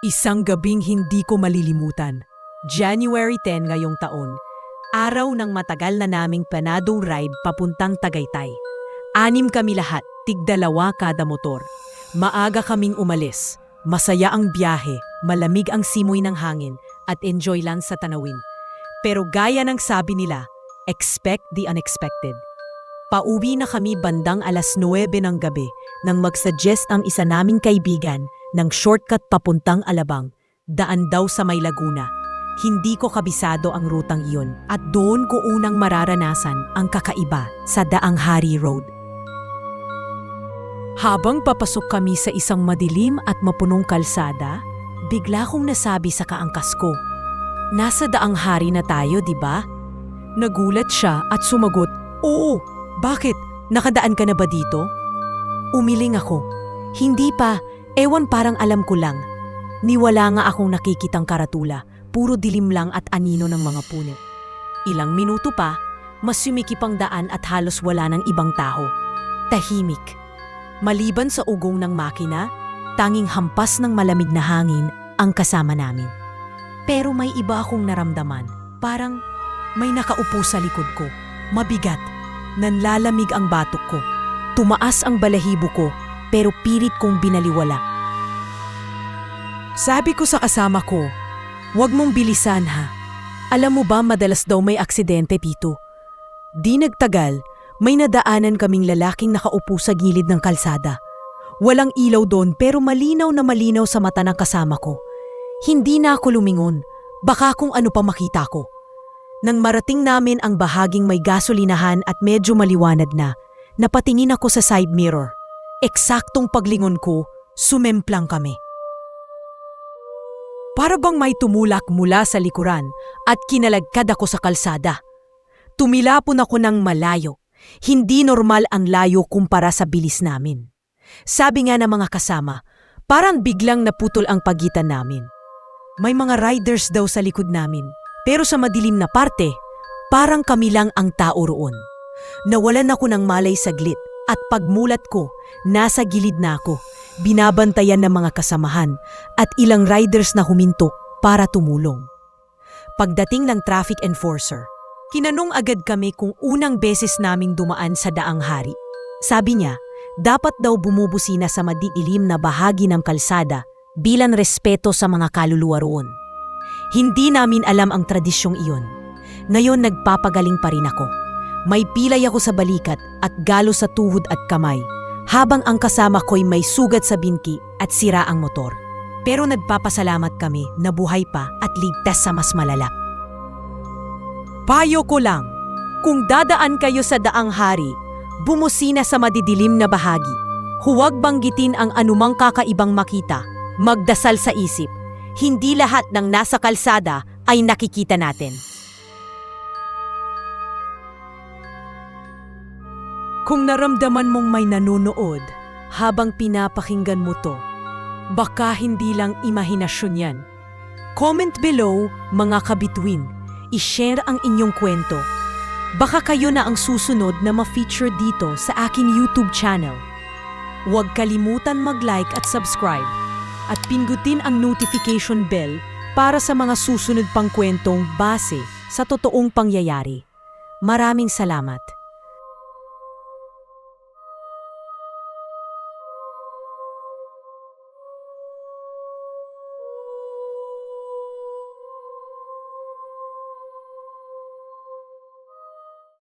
Isang gabing hindi ko malilimutan. January 10 ngayong taon. Araw ng matagal na naming planadong ride papuntang Tagaytay. 6 kami lahat, tig-2 kada motor. Maaga kaming umalis. Masaya ang biyahe, malamig ang simoy ng hangin, at enjoy lang sa tanawin. Pero gaya ng sabi nila, expect the unexpected. Pauwi na kami bandang 9:00 ng gabi nang mag-suggest ang isa naming kaibigan ng shortcut papuntang Alabang, daan daw sa May Laguna. Hindi ko kabisado ang rutang iyon at doon ko unang mararanasan ang kakaiba sa Daang Hari Road. Habang papasok kami sa isang madilim at mapunong kalsada, bigla kong nasabi sa kaangkas ko, "Nasa Daang Hari na tayo, di ba?" Nagulat siya at sumagot, "Oo, bakit? Nakadaan ka na ba dito?" Umiling ako, "Hindi pa, ewan parang alam ko lang." Niwala nga akong nakikitang karatula, puro dilim lang at anino ng mga puno. Ilang minuto pa, mas sumikip ang daan at halos wala ng ibang tao. Tahimik. Maliban sa ugong ng makina, tanging hampas ng malamig na hangin ang kasama namin. Pero may iba akong naramdaman, parang may nakaupo sa likod ko, mabigat, nanlalamig ang batok ko. Tumaas ang balahibo ko, pero pilit kong binaliwala. Sabi ko sa kasama ko, "Huwag mong bilisan ha. Alam mo ba madalas daw may aksidente dito?" Di nagtagal, may nadaanan kaming lalaking nakaupo sa gilid ng kalsada. Walang ilaw doon pero malinaw na malinaw sa mata ng kasama ko. Hindi na ako lumingon, baka kung ano pa makita ko. Nang marating namin ang bahaging may gasolinahan at medyo maliwanag na, napatingin ako sa side mirror. Eksaktong paglingon ko, sumemplang kami. Para bang may tumulak mula sa likuran at kinalagkad ako sa kalsada. Tumilapon ako ng malayo. Hindi normal ang layo kumpara sa bilis namin. Sabi nga ng mga kasama, parang biglang naputol ang pagitan namin. May mga riders daw sa likod namin, pero sa madilim na parte, parang kami lang ang tao roon. Nawalan ako ng malay saglit at pagmulat ko, nasa gilid na ako, binabantayan ng mga kasamahan at ilang riders na huminto para tumulong. Pagdating ng traffic enforcer, kinanong agad kami kung unang beses naming dumaan sa Daang Hari. Sabi niya, dapat daw bumubusina sa madiilim na bahagi ng kalsada bilang respeto sa mga kaluluwa roon. Hindi namin alam ang tradisyong iyon. Ngayon nagpapagaling pa rin ako. May pilay ako sa balikat at galo sa tuhod at kamay, habang ang kasama ko'y may sugat sa binki at sira ang motor. Pero nagpapasalamat kami na buhay pa at ligtas sa mas malala. Payo ko lang, kung dadaan kayo sa Daang Hari, bumusina sa madidilim na bahagi. Huwag banggitin ang anumang kakaibang makita. Magdasal sa isip. Hindi lahat ng nasa kalsada ay nakikita natin. Kung naramdaman mong may nanonood habang pinapakinggan mo to, baka hindi lang imahinasyon yan. Comment below, mga kabituin. I-share ang inyong kwento. Baka kayo na ang susunod na ma-feature dito sa aking YouTube channel. Huwag kalimutan mag-like at subscribe at pindutin ang notification bell para sa mga susunod pang kwentong base sa totoong pangyayari. Maraming salamat.